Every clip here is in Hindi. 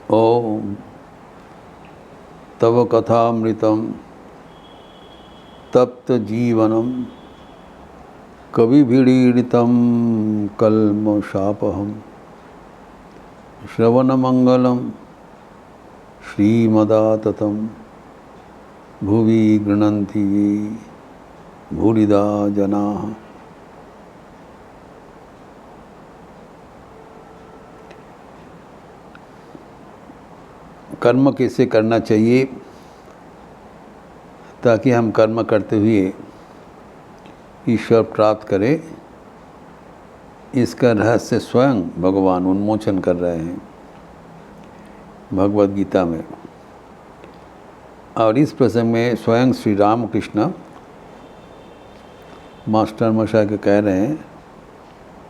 ओम तव कथामृतं तप्त जीवनम कविभिरीडितं कल्मषापहम् श्रवणमंगलम श्रीमदाततं भुवि गृह्णन्ति ये भूरिदा जनाः। कर्म कैसे करना चाहिए ताकि हम कर्म करते हुए ईश्वर प्राप्त करें, इसका रहस्य स्वयं भगवान उन्मोचन कर रहे हैं भगवद गीता में। और इस प्रसंग में स्वयं श्री राम कृष्ण मास्टर मशा के कह रहे हैं,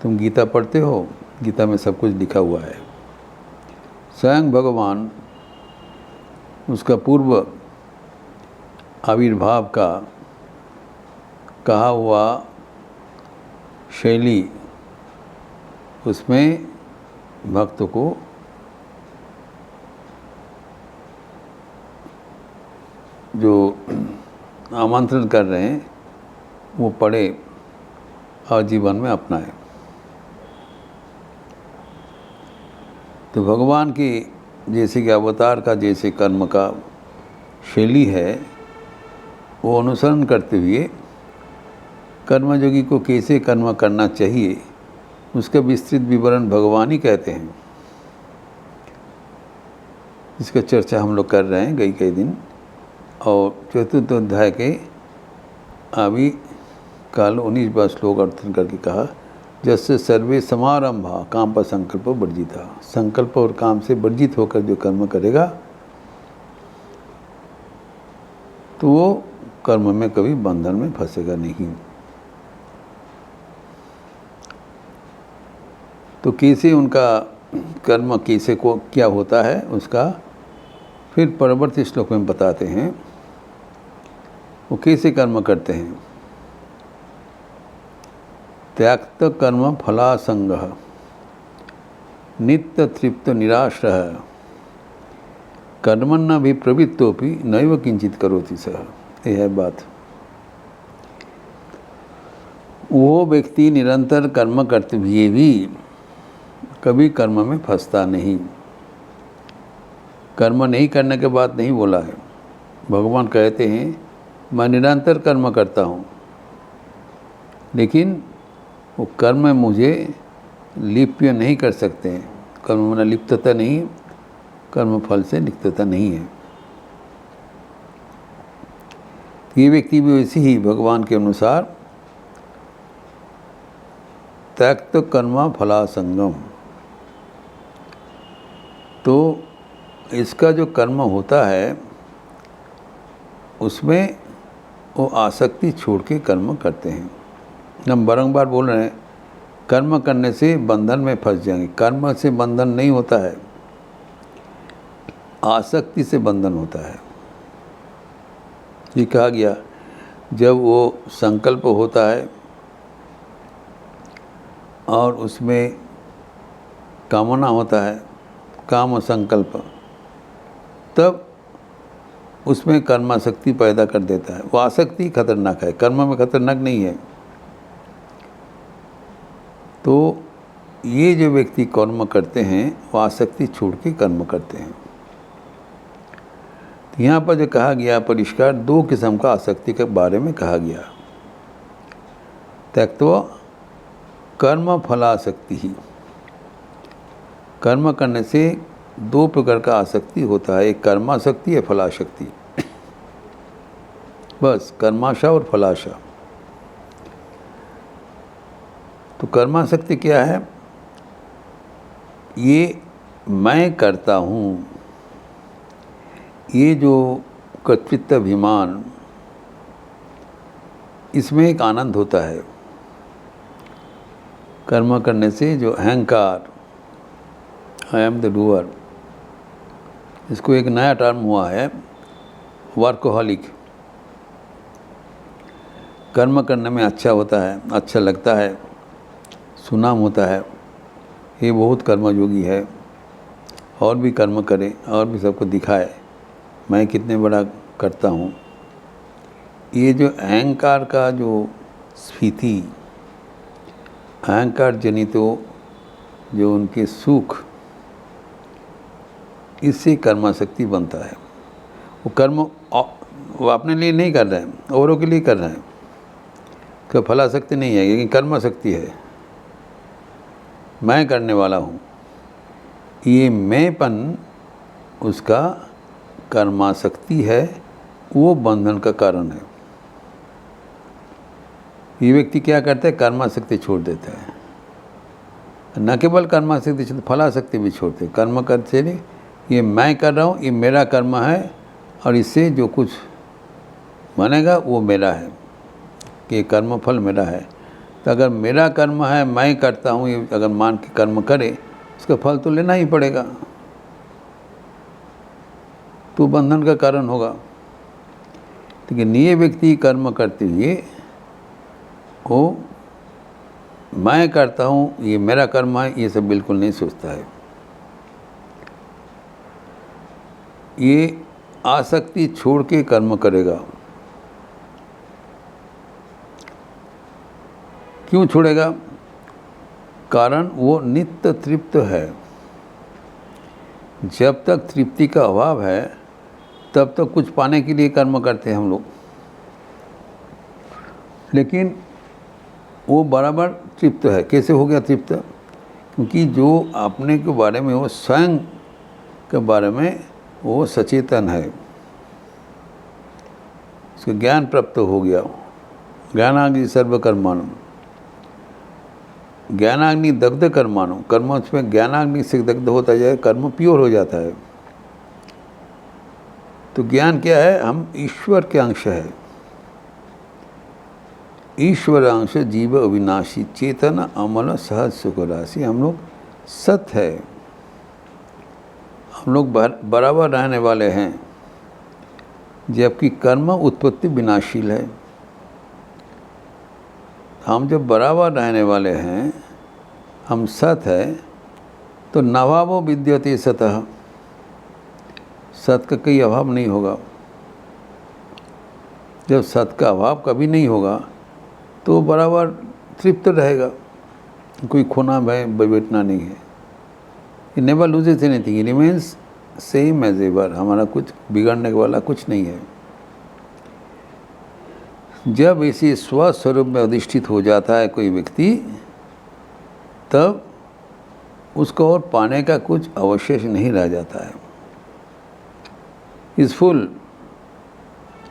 तुम गीता पढ़ते हो, गीता में सब कुछ लिखा हुआ है। स्वयं भगवान उसका पूर्व आविर्भाव का कहा हुआ शैली उसमें भक्त को जो आमंत्रण कर रहे हैं वो पढ़े और जीवन में अपनाए। तो भगवान की जैसे कि अवतार का जैसे कर्म का शैली है, वो अनुसरण करते हुए कर्मयोगी को कैसे कर्म करना चाहिए उसका विस्तृत विवरण भगवान ही कहते हैं। इसका चर्चा हम लोग कर रहे हैं कई दिन। और चतुर्थ अध्याय के अभी काल 19वां श्लोक अर्थन करके कहा, जैसे सर्वे समारंभा काम पर संकल्प वर्जिता। संकल्प और काम से वर्जित होकर जो कर्म करेगा तो वो कर्म में कभी बंधन में फंसेगा नहीं। तो कैसे उनका कर्म कैसे को क्या होता है उसका फिर परवर्ती श्लोक में बताते हैं, वो कैसे कर्म करते हैं। त्याक्त कर्म फलासंग नित्य तृप्त निराश्रय कर्मण्य भी प्रवृत्तोपि नैव किंचित करोति सह। यह है बात। वो व्यक्ति निरंतर कर्म करते हुए भी कभी कर्म में फंसता नहीं। कर्म नहीं करने के बाद नहीं बोला है। भगवान कहते हैं मैं निरंतर कर्म करता हूँ, लेकिन वो कर्म में मुझे लिप्य नहीं कर सकते हैं। कर्म में लिप्तता नहीं, कर्म फल से लिप्तता नहीं है। ये व्यक्ति भी वैसे ही भगवान के अनुसार त्यक्त कर्म फलासंगम। तो इसका जो कर्म होता है उसमें वो आसक्ति छोड़ के कर्म करते हैं। हम बारंबार बोल रहे हैं कर्म करने से बंधन में फंस जाएंगे। कर्म से बंधन नहीं होता है, आसक्ति से बंधन होता है। ये कहा गया जब वो संकल्प होता है और उसमें कामना होता है, काम संकल्प, तब उसमें कर्मासक्ति पैदा कर देता है। वो आसक्ति खतरनाक है, कर्म में खतरनाक नहीं है। तो ये जो व्यक्ति कर्म करते हैं वो आसक्ति छोड़ के कर्म करते हैं। तो यहाँ पर जो कहा गया परिष्कार, दो किस्म का आसक्ति के बारे में कहा गया। त्यक्त्वा कर्म फलासक्ति ही। कर्म करने से दो प्रकार का आसक्ति होता है, एक कर्मासक्ति है, फलाशक्ति। बस कर्माशा और फलाशा। तो कर्मासक्ति क्या है? ये मैं करता हूँ, ये जो कर्तृत्व अभिमान, इसमें एक आनंद होता है। कर्म करने से जो अहंकार, आई एम द डूअर, इसको एक नया टर्म हुआ है वर्कोहलिक। कर्म करने में अच्छा होता है, अच्छा लगता है, सुनाम होता है, ये बहुत कर्मयोगी है और भी कर्म करे और भी सबको दिखाए मैं कितने बड़ा करता हूँ। ये जो अहंकार का जो स्फीति, अहंकार जनित जो उनके सुख, इससे कर्माशक्ति बनता है। वो कर्म वो अपने लिए नहीं कर रहे हैं, औरों के लिए कर रहे हैं। तो फलाशक्ति नहीं है, लेकिन कर्माशक्ति है। मैं करने वाला हूँ, ये मैंपन उसका कर्माशक्ति है, वो बंधन का कारण है। ये व्यक्ति क्या करता है, कर्माशक्ति छोड़ देता है। न केवल कर्माशक्ति छोड़, फलाशक्ति भी छोड़ते। कर्म करते नहीं, ये मैं कर रहा हूँ, ये मेरा कर्म है और इससे जो कुछ बनेगा वो मेरा है, कि ये कर्म फल मेरा है। तो अगर मेरा कर्म है, मैं करता हूँ, ये अगर मान के कर्म करे, उसका फल तो लेना ही पड़ेगा, तो बंधन का कारण होगा। लेकिन ये व्यक्ति कर्म करते हुए वो मैं करता हूँ, ये मेरा कर्म है, ये सब बिल्कुल नहीं सोचता है। ये आसक्ति छोड़ के कर्म करेगा। क्यों छोड़ेगा? कारण वो नित्य तृप्त है। जब तक तृप्ति का अभाव है तब तक कुछ पाने के लिए कर्म करते हैं हम लोग, लेकिन वो बराबर तृप्त है। कैसे हो गया तृप्त? क्योंकि जो अपने के बारे में, वो स्वयं के बारे में वो सचेतन है, उसको ज्ञान प्राप्त हो गया। ज्ञानाग्नि सर्वकर्माणु, ज्ञानाग्नि दग्ध कर्माणु, कर्म उसमें ज्ञानाग्नि से दग्ध होता जाए, कर्म प्योर हो जाता है। तो ज्ञान क्या है? हम ईश्वर के अंश है। ईश्वर अंश जीव अविनाशी चेतन अमल सहज सुख राशि। हम लोग सत है, हम लोग बराबर रहने वाले हैं, जबकि कर्म उत्पत्ति विनाशील है। हम जब बराबर रहने वाले हैं, हम सत है, तो नभावो विद्यते सतः, सत का कोई अभाव नहीं होगा। जब सत का अभाव कभी नहीं होगा तो बराबर तृप्त रहेगा, कोई खोना बैठना नहीं है। It never loses anything, it remains same as ever। हमारा कुछ बिगड़ने वाला कुछ नहीं है। जब इसी स्वस्वरूप में अधिष्ठित हो जाता है कोई व्यक्ति, तब उसको और पाने का कुछ अवशेष नहीं रह जाता है। इस फुल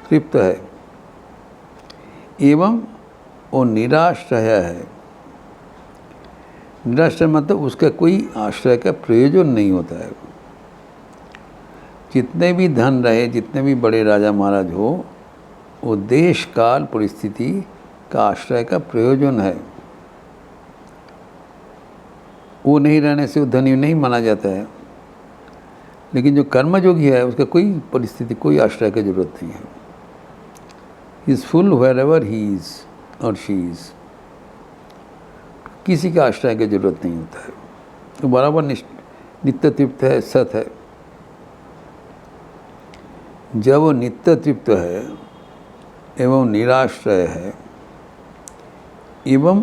तृप्त है, एवं वो निराश्रय है। निराश्रय मतलब उसका कोई आश्रय का प्रयोजन नहीं होता है। जितने भी धन रहे, जितने भी बड़े राजा महाराज हो, वो देश काल परिस्थिति का आश्रय का प्रयोजन है। वो नहीं रहने से वो धनी नहीं माना जाता है। लेकिन जो कर्मयोगी है, उसका कोई परिस्थिति, कोई आश्रय की जरूरत नहीं है। He is full wherever he is और शी इज़। किसी का आश्रय की जरूरत नहीं होता है, तो बराबर नित्य तृप्त है, सत है। जब वो नित्य तृप्त है एवं निराश्रय है, एवं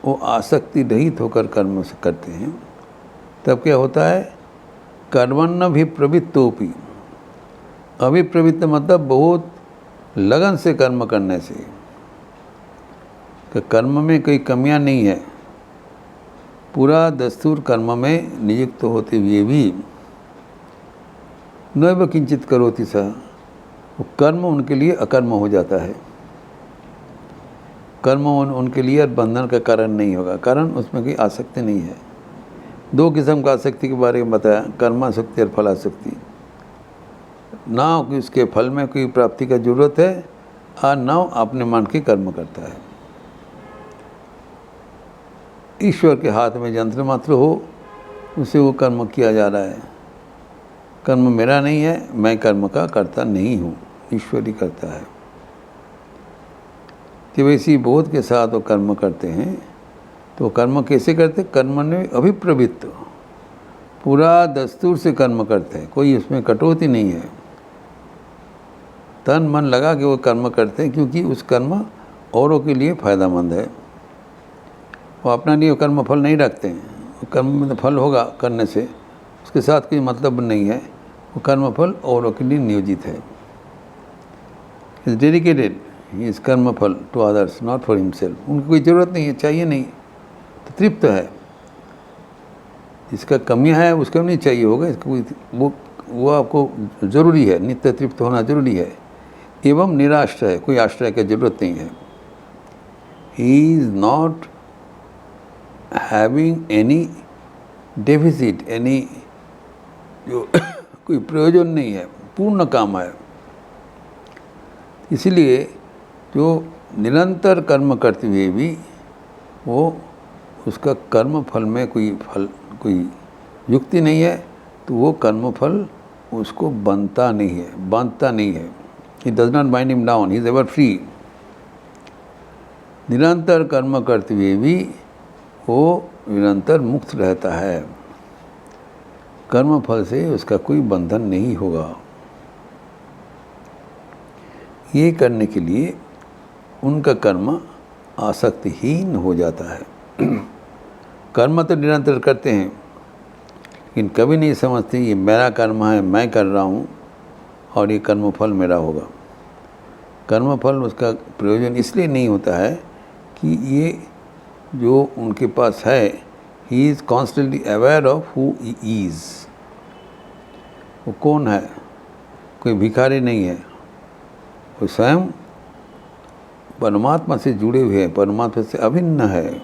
वो आसक्ति रहित होकर कर्म से करते हैं, तब क्या होता है? कर्मण्य भी प्रवृत्तोपि, अभिप्रवृत्त मतलब बहुत लगन से कर्म करने से, कि कर्म में कोई कमियां नहीं है। पूरा दस्तूर कर्म में नियुक्त होते हुए भी नैव किंचित करोति सः, वो कर्म उनके लिए अकर्म हो जाता है। कर्म उनके लिए बंधन का कारण नहीं होगा, कारण उसमें कोई आसक्ति नहीं है। दो किस्म का आसक्ति के बारे में बताया, कर्मासक्ति और फलासक्ति। ना उसके फल में कोई प्राप्ति का जरूरत है, और ना अपने मन के कर्म करता है। ईश्वर के हाथ में यंत्र मात्र हो, उसे वो कर्म किया जा रहा है। कर्म मेरा नहीं है, मैं कर्म का करता नहीं हूँ, ईश्वर ही करता है। कि वैसी बोध के साथ वो कर्म करते हैं। तो कर्म कैसे करते? कर्म ने अभिप्रवृत्त, पूरा दस्तूर से कर्म करते हैं, कोई उसमें कटौती नहीं है। तन मन लगा के वो कर्म करते हैं, क्योंकि उस कर्म औरों के लिए फ़ायदामंद है। वो अपना लिए कर्म फल नहीं रखते हैं। कर्म में तो फल होगा करने से, उसके साथ कोई मतलब नहीं है। वो कर्म फल औरों के लिए नियोजित है। इज़ डेडिकेटेड इस कर्म फल to others, not for himself. उनकी कोई ज़रूरत नहीं है, चाहिए नहीं, तो तृप्त है। जिसका कमियां है उसको नहीं चाहिए होगा, इसको कोई वो आपको ज़रूरी है, नित्य तृप्त होना ज़रूरी है। एवं निराश्रय, कोई आश्रय की ज़रूरत नहीं है। He is not having any deficit, any जो कोई प्रयोजन नहीं है, पूर्ण काम है। इसलिए जो निरंतर कर्म करते हुए भी वो उसका कर्म फल में कोई युक्ति नहीं है, तो वो कर्म फल उसको बांधता नहीं है। It does not bind him down, he is ever free. निरंतर कर्म करते हुए भी वो निरंतर मुक्त रहता है। कर्म फल से उसका कोई बंधन नहीं होगा। ये करने के लिए उनका कर्म आसक्तिहीन हो जाता है। कर्म तो निरंतर करते हैं, लेकिन कभी नहीं समझते ये मेरा कर्म है, मैं कर रहा हूँ और ये कर्मफल मेरा होगा। कर्मफल उसका प्रयोजन इसलिए नहीं होता है कि ये जो उनके पास है, he is constantly aware of who he is. वो कौन है? कोई भिखारी नहीं है, वो स्वयं परमात्मा से जुड़े हुए हैं, परमात्मा से अभिन्न है।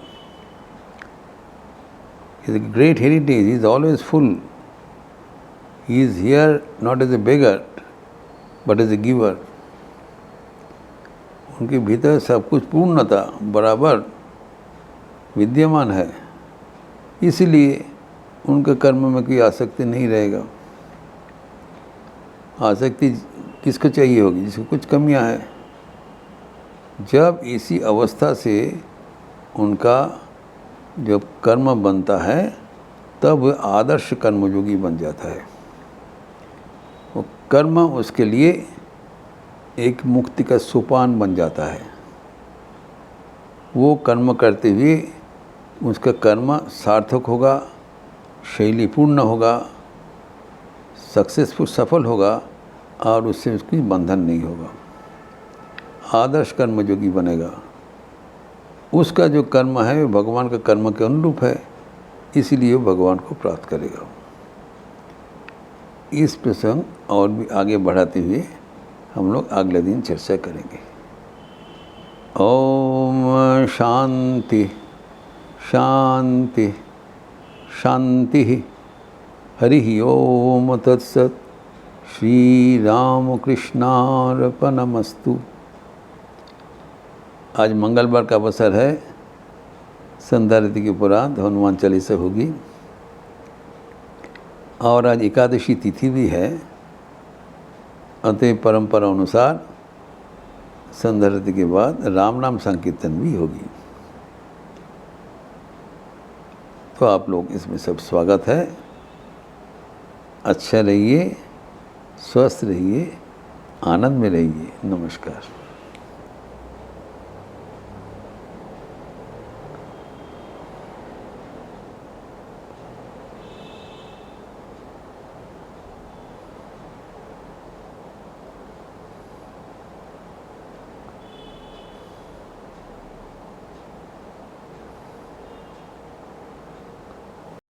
His great heritage is always full. He is here not as a beggar, but as a giver. उनके भीतर सब कुछ पूर्णता बराबर विद्यमान है, इसलिए उनके कर्म में कोई आसक्ति नहीं रहेगा। आसक्ति किसको चाहिए होगी? जिसको कुछ कमियां हैं। जब इसी अवस्था से उनका जब कर्म बनता है, तब वह आदर्श कर्मयोगी बन जाता है। वो कर्म उसके लिए एक मुक्ति का सोपान बन जाता है। वो कर्म करते हुए उसका कर्म सार्थक होगा, शैलीपूर्ण होगा, सक्सेसफुल सफल होगा और उससे उसकी बंधन नहीं होगा। आदर्श कर्मयोगी बनेगा। उसका जो कर्म है वो भगवान का कर्म के अनुरूप है, इसीलिए वो भगवान को प्राप्त करेगा। इस प्रसंग और भी आगे बढ़ाते हुए हम लोग अगले दिन चर्चा करेंगे। ओम शांति शांति शांति। हरि ओम तत्सत। श्री राम कृष्णार्पणमस्तु। आज मंगलवार का अवसर है, संध्या रीति के उपरांत हनुमान चालीसा होगी और आज एकादशी तिथि भी है। अतः परंपरा अनुसार संध्या रीति के बाद राम नाम संकीर्तन भी होगी। तो आप लोग इसमें सब स्वागत है। अच्छा रहिए, स्वस्थ रहिए, आनंद में रहिए। नमस्कार।